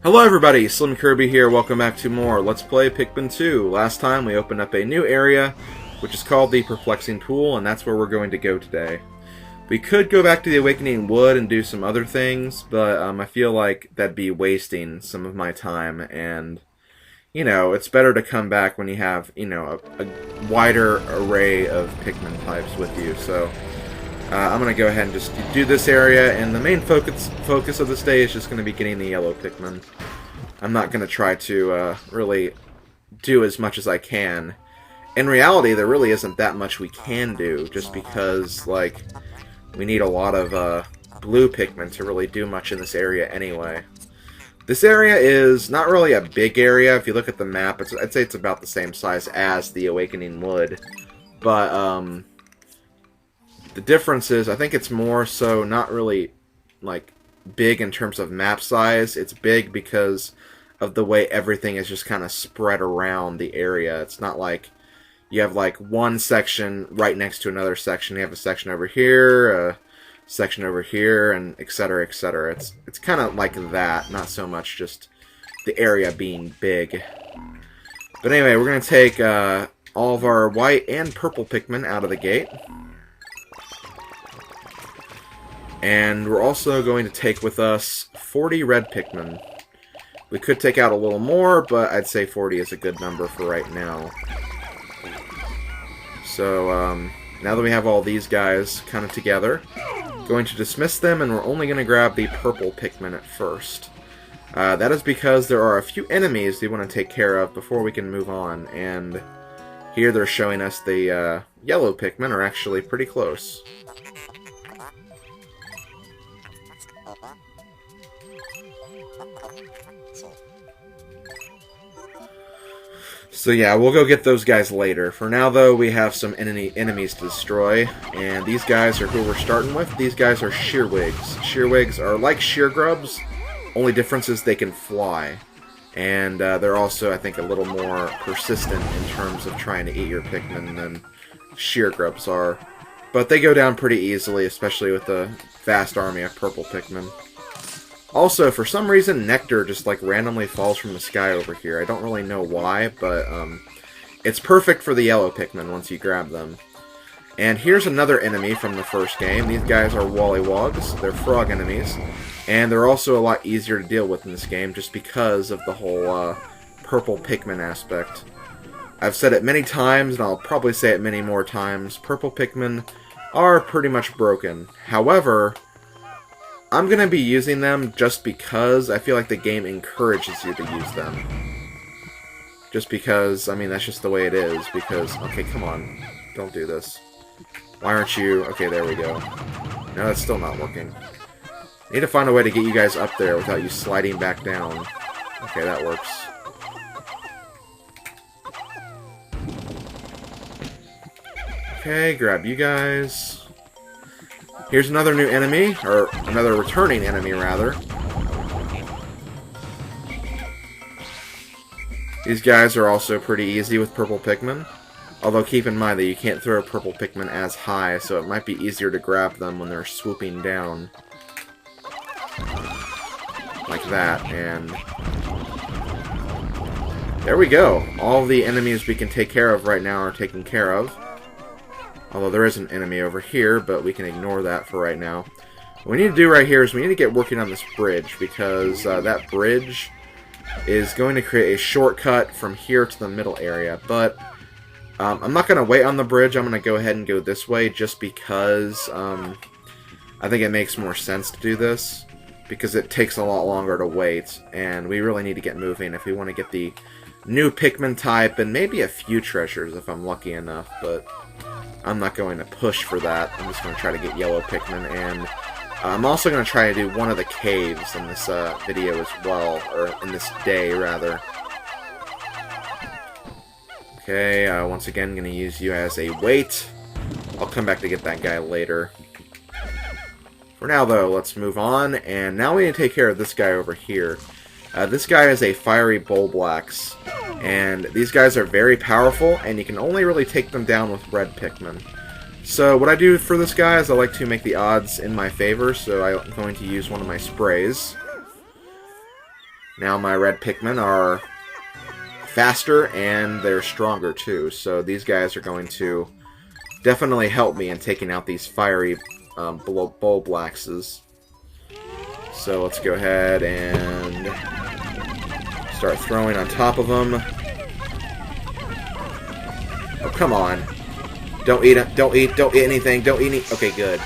Hello everybody, Slim Kirby here, welcome back to more Let's Play Pikmin 2. Last time we opened up a new area, which is called the Perplexing Pool, and that's where we're going to go today. We could go back to the Awakening Wood and do some other things, but I feel like that'd be wasting some of my time, and, you know, it's better to come back when you have, you know, a wider array of Pikmin types with you, so... I'm going to go ahead and just do this area, and the main focus of this day is just going to be getting the yellow Pikmin. I'm not going to try to really do as much as I can. In reality, there really isn't that much we can do, just because, like, we need a lot of blue Pikmin to really do much in this area anyway. This area is not really a big area. If you look at the map, I'd say it's about the same size as the Awakening Wood. But, the difference is, I think it's more so not really, like, big in terms of map size. It's big because of the way everything is just kind of spread around the area. It's not like you have, like, one section right next to another section. You have a section over here, a section over here, and etc., etc. It's kind of like that, not so much just the area being big. But anyway, we're going to take all of our white and purple Pikmin out of the gate. And we're also going to take with us 40 red Pikmin. We could take out a little more, but I'd say 40 is a good number for right now. So, now that we have all these guys kind of together, going to dismiss them, and we're only going to grab the purple Pikmin at first. That is because there are a few enemies we want to take care of before we can move on, and here they're showing us the yellow Pikmin are actually pretty close. So yeah, we'll go get those guys later. For now, though, we have some enemies to destroy, and these guys are who we're starting with. These guys are Shearwigs. Shearwigs are like Sheargrubs, only difference is they can fly. And they're also, I think, a little more persistent in terms of trying to eat your Pikmin than Sheargrubs are. But they go down pretty easily, especially with the vast army of purple Pikmin. Also, for some reason, Nectar just, like, randomly falls from the sky over here. I don't really know why, but, it's perfect for the yellow Pikmin once you grab them. And here's another enemy from the first game. These guys are Wollywogs. They're frog enemies. And they're also a lot easier to deal with in this game, just because of the whole, purple Pikmin aspect. I've said it many times, and I'll probably say it many more times. Purple Pikmin are pretty much broken. However, I'm going to be using them just because I feel like the game encourages you to use them. Just because, I mean, that's just the way it is, because, okay, come on, don't do this. Why aren't you, okay, there we go. No, that's still not working. I need to find a way to get you guys up there without you sliding back down. Okay, that works. Okay, grab you guys. Here's another new enemy, or another returning enemy, rather. These guys are also pretty easy with purple Pikmin. Although keep in mind that you can't throw purple Pikmin as high, so it might be easier to grab them when they're swooping down. Like that, and... there we go! All the enemies we can take care of right now are taken care of. Although there is an enemy over here, but we can ignore that for right now. What we need to do right here is we need to get working on this bridge, because that bridge is going to create a shortcut from here to the middle area. But I'm not going to wait on the bridge. I'm going to go ahead and go this way, just because I think it makes more sense to do this, because it takes a lot longer to wait, and we really need to get moving if we want to get the new Pikmin type, and maybe a few treasures if I'm lucky enough, but I'm not going to push for that. I'm just going to try to get yellow Pikmin, and I'm also going to try to do one of the caves in this video as well, or in this day, rather. Okay, once again, going to use you as a weight. I'll come back to get that guy later. For now, though, let's move on, and now we need to take care of this guy over here. This guy is a Fiery Bulblax, and these guys are very powerful, and you can only really take them down with red Pikmin. So what I do for this guy is I like to make the odds in my favor, so I'm going to use one of my sprays. Now my red Pikmin are faster and they're stronger too, so these guys are going to definitely help me in taking out these fiery Bulblaxes. So let's go ahead and start throwing on top of them. Oh, come on. Don't eat it. Don't eat anything. Don't eat any... Okay, good.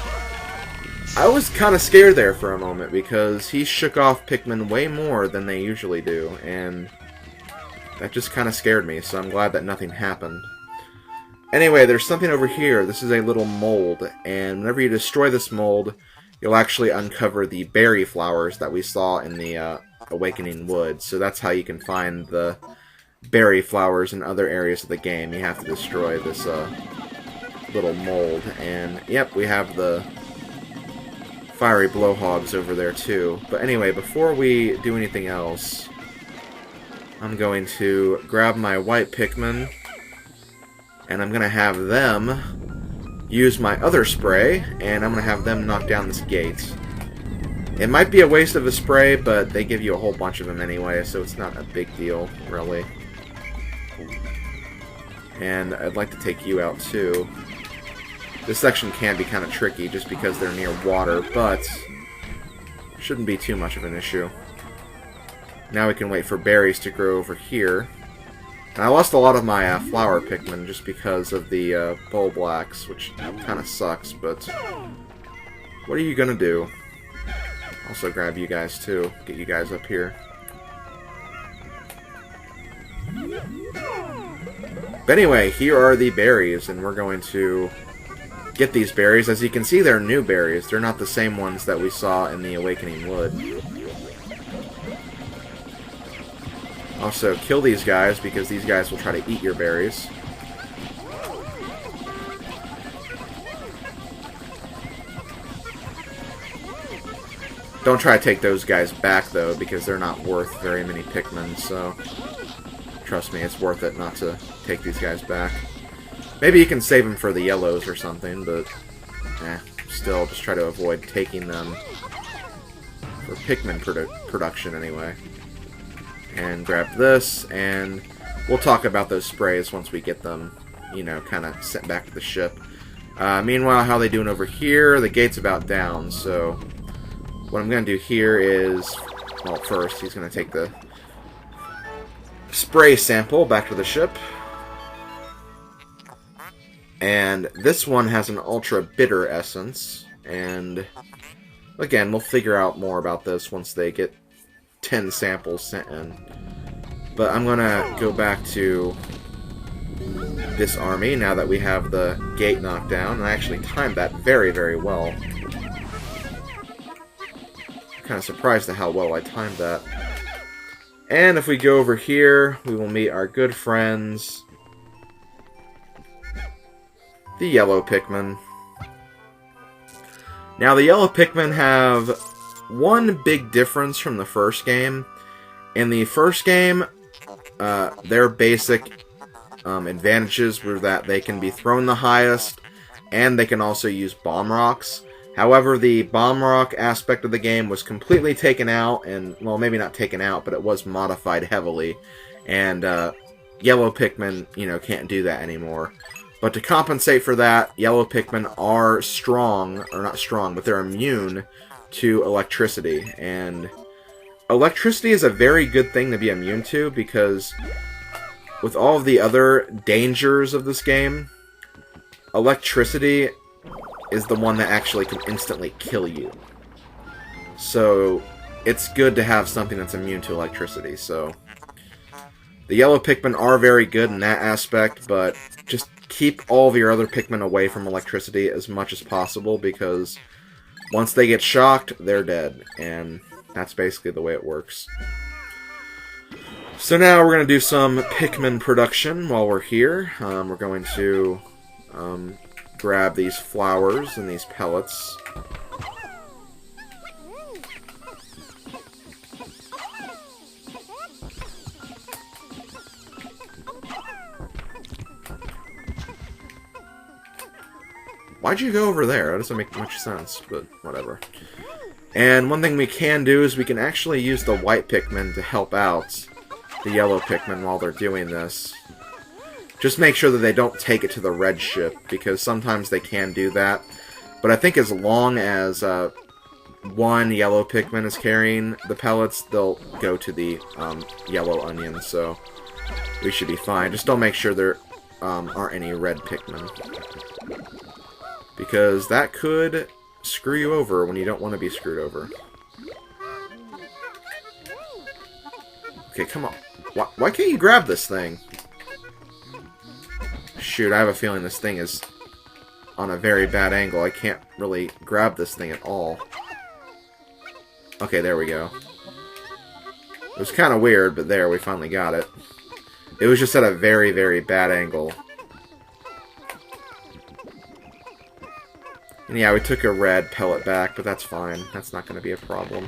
I was kind of scared there for a moment because he shook off Pikmin way more than they usually do, and that just kind of scared me, so I'm glad that nothing happened. Anyway, there's something over here. This is a little mold, and whenever you destroy this mold, you'll actually uncover the berry flowers that we saw in the Awakening Wood. So that's how you can find the berry flowers in other areas of the game. You have to destroy this little mold. And, yep, we have the fiery blowhogs over there, too. But anyway, before we do anything else, I'm going to grab my white Pikmin, and I'm going to have them use my other spray, and I'm going to have them knock down this gate. It might be a waste of a spray, but they give you a whole bunch of them anyway, so it's not a big deal, really. And I'd like to take you out, too. This section can be kind of tricky, just because they're near water, but shouldn't be too much of an issue. Now we can wait for berries to grow over here. And I lost a lot of my flower Pikmin just because of the Bulblax, which kind of sucks, but what are you gonna do? Also grab you guys too, get you guys up here. But anyway, here are the berries, and we're going to get these berries. As you can see, they're new berries. They're not the same ones that we saw in the Awakening Wood. Also, kill these guys, because these guys will try to eat your berries. Don't try to take those guys back, though, because they're not worth very many Pikmin, so trust me, it's worth it not to take these guys back. Maybe you can save them for the yellows or something, but still, just try to avoid taking them for Pikmin production, anyway. And grab this, and we'll talk about those sprays once we get them, you know, kind of sent back to the ship. Meanwhile, how are they doing over here? The gate's about down, so what I'm going to do here is, well, first, he's going to take the spray sample back to the ship. And this one has an ultra bitter essence, and again, we'll figure out more about this once they get 10 samples sent in. But I'm gonna go back to this army now that we have the gate knocked down, and I actually timed that very, very well. Kind of surprised at how well I timed that. And if we go over here, we will meet our good friends, the yellow Pikmin. Now, the yellow Pikmin have one big difference from the first game. In the first game, their basic advantages were that they can be thrown the highest, and they can also use bomb rocks. However, the bomb rock aspect of the game was completely taken out, and, well, maybe not taken out, but it was modified heavily. And yellow Pikmin, you know, can't do that anymore. But to compensate for that, yellow Pikmin are strong, or not strong, but they're immune to electricity. And electricity is a very good thing to be immune to, because with all of the other dangers of this game, electricity is the one that actually can instantly kill you. So it's good to have something that's immune to electricity. So the yellow Pikmin are very good in that aspect, but just keep all of your other Pikmin away from electricity as much as possible, because once they get shocked, they're dead, and that's basically the way it works. So now we're going to do some Pikmin production while we're here. We're going to grab these flowers and these pellets. Why'd you go over there? That doesn't make much sense, but whatever. And one thing we can do is we can actually use the white Pikmin to help out the yellow Pikmin while they're doing this. Just make sure that they don't take it to the red ship, because sometimes they can do that. But I think as long as one yellow Pikmin is carrying the pellets, they'll go to the yellow onion, so we should be fine. Just don't make sure there aren't any red Pikmin, because that could screw you over when you don't want to be screwed over. Okay, come on. Why can't you grab this thing? Shoot, I have a feeling this thing is on a very bad angle. I can't really grab this thing at all. Okay, there we go. It was kind of weird, but there, we finally got it. It was just at a very, very bad angle. And yeah, we took a red pellet back, but that's fine. That's not going to be a problem.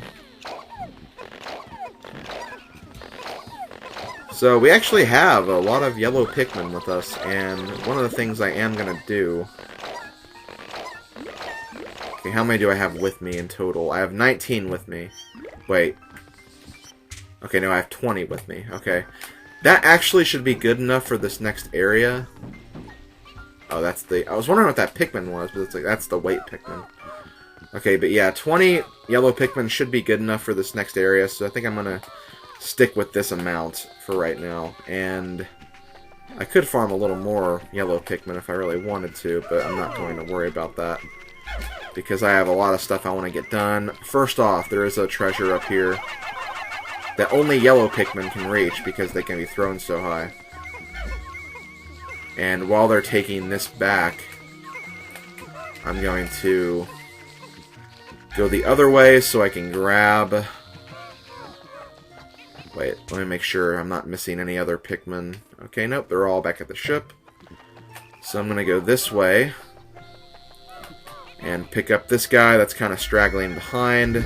So we actually have a lot of yellow Pikmin with us, and one of the things I am going to do... Okay, how many do I have with me in total? I have 19 with me. Wait. Okay, no, I have 20 with me. Okay. That actually should be good enough for this next area. Oh, that's the... I was wondering what that Pikmin was, but it's like, that's the white Pikmin. Okay, but yeah, 20 yellow Pikmin should be good enough for this next area, so I think I'm going to stick with this amount for right now. And I could farm a little more yellow Pikmin if I really wanted to, but I'm not going to worry about that, because I have a lot of stuff I want to get done. First off, there is a treasure up here that only yellow Pikmin can reach because they can be thrown so high. And while they're taking this back, I'm going to go the other way so I can grab... Wait, let me make sure I'm not missing any other Pikmin. Okay, nope, they're all back at the ship. So I'm going to go this way and pick up this guy that's kind of straggling behind.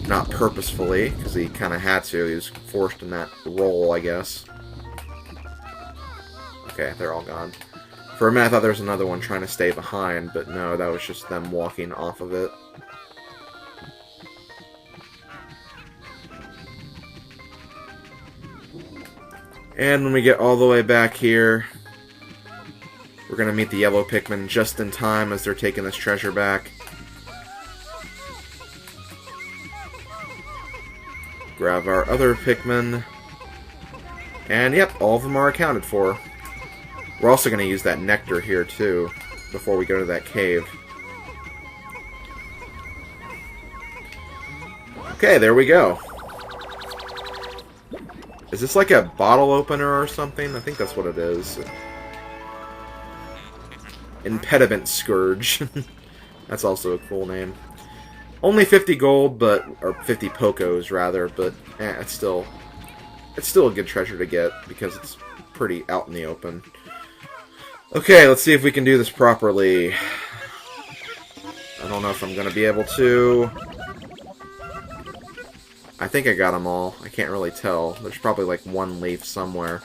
Not purposefully, because he kind of had to. He was forced in that role, I guess. Okay, they're all gone. For a minute, I thought there was another one trying to stay behind, but no, that was just them walking off of it. And when we get all the way back here, we're going to meet the yellow Pikmin just in time as they're taking this treasure back. Grab our other Pikmin. And yep, all of them are accounted for. We're also going to use that nectar here too, before we go to that cave. Okay, there we go. Is this like a bottle opener or something? I think that's what it is. Impediment Scourge. That's also a cool name. Only 50 gold, but... or 50 Pokos, rather, but it's still a good treasure to get, because it's pretty out in the open. Okay, let's see if we can do this properly. I don't know if I'm going to be able to... I think I got them all. I can't really tell. There's probably like one leaf somewhere.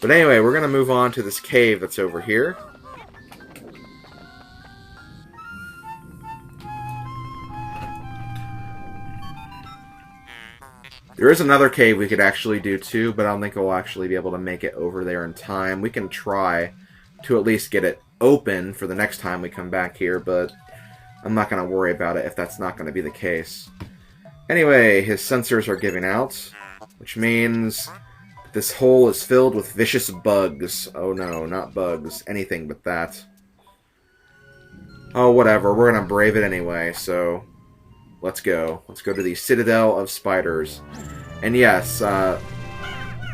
But anyway, we're going to move on to this cave that's over here. There is another cave we could actually do too, but I don't think we'll actually be able to make it over there in time. We can try to at least get it open for the next time we come back here, but I'm not going to worry about it if that's not going to be the case. Anyway, his sensors are giving out, which means this hole is filled with vicious bugs. Oh no, not bugs. Anything but that. Oh, whatever. We're going to brave it anyway, so let's go. Let's go to the Citadel of Spiders. And yes,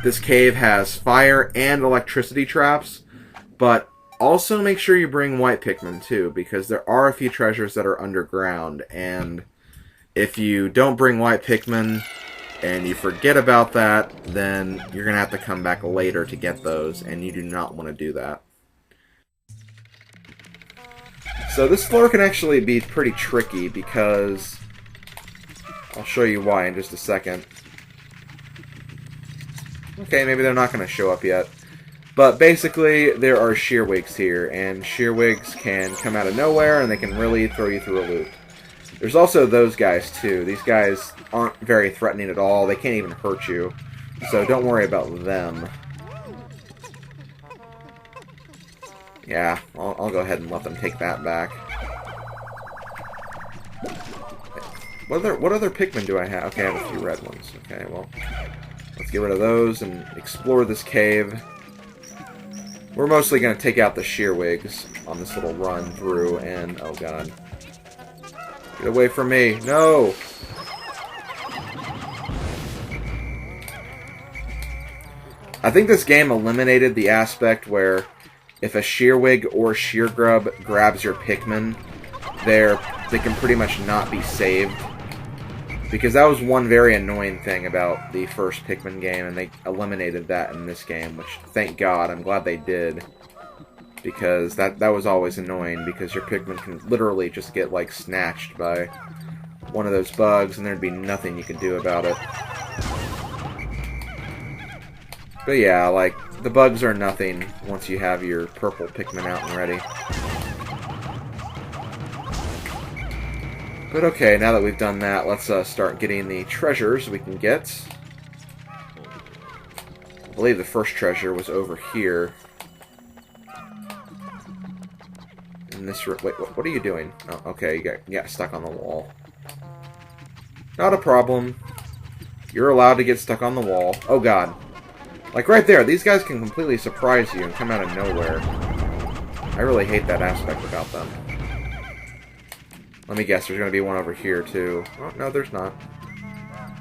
this cave has fire and electricity traps, but also make sure you bring white Pikmin too, because there are a few treasures that are underground, and if you don't bring white Pikmin and you forget about that, then you're going to have to come back later to get those, and you do not want to do that. So this floor can actually be pretty tricky, because I'll show you why in just a second. Okay, maybe they're not going to show up yet. But basically, there are Shearwigs here, and Shearwigs can come out of nowhere, and they can really throw you through a loop. There's also those guys, too. These guys aren't very threatening at all. They can't even hurt you. So don't worry about them. Yeah, I'll go ahead and let them take that back. What other Pikmin do I have? Okay, I have a few red ones. Okay, well, let's get rid of those and explore this cave. We're mostly going to take out the Shearwigs on this little run through, and oh god. Get away from me. No! I think this game eliminated the aspect where if a Shearwig or Sheargrub grabs your Pikmin, they can pretty much not be saved. Because that was one very annoying thing about the first Pikmin game, and they eliminated that in this game, which, thank God, I'm glad they did. Because that was always annoying, because your Pikmin can literally just get, like, snatched by one of those bugs, and there'd be nothing you could do about it. But yeah, like, the bugs are nothing once you have your purple Pikmin out and ready. But okay, now that we've done that, let's start getting the treasures we can get. I believe the first treasure was over here. In this room. Wait, what are you doing? Oh, okay, you got stuck on the wall. Not a problem. You're allowed to get stuck on the wall. Oh god. Like right there, these guys can completely surprise you and come out of nowhere. I really hate that aspect about them. Let me guess, there's going to be one over here, too. Oh, no, there's not.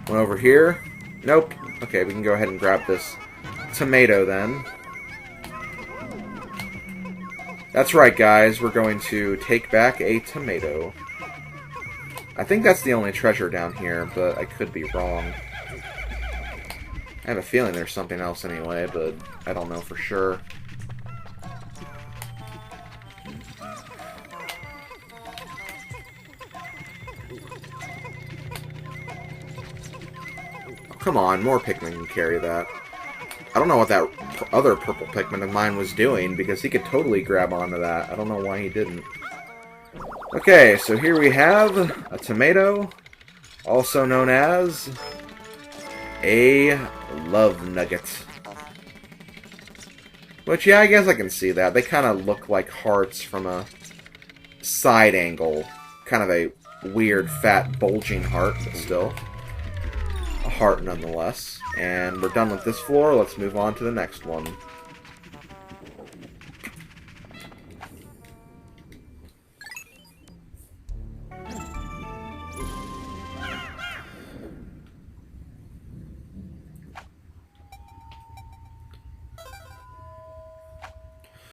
One over here? Nope. Okay, we can go ahead and grab this tomato, then. That's right, guys. We're going to take back a tomato. I think that's the only treasure down here, but I could be wrong. I have a feeling there's something else anyway, but I don't know for sure. Come on, more Pikmin can carry that. I don't know what that other purple Pikmin of mine was doing, because he could totally grab onto that. I don't know why he didn't. Okay, so here we have a tomato, also known as a love nugget. Which, yeah, I guess I can see that. They kind of look like hearts from a side angle. Kind of a weird, fat, bulging heart, but still. A heart nonetheless. And we're done with this floor. Let's move on to the next one.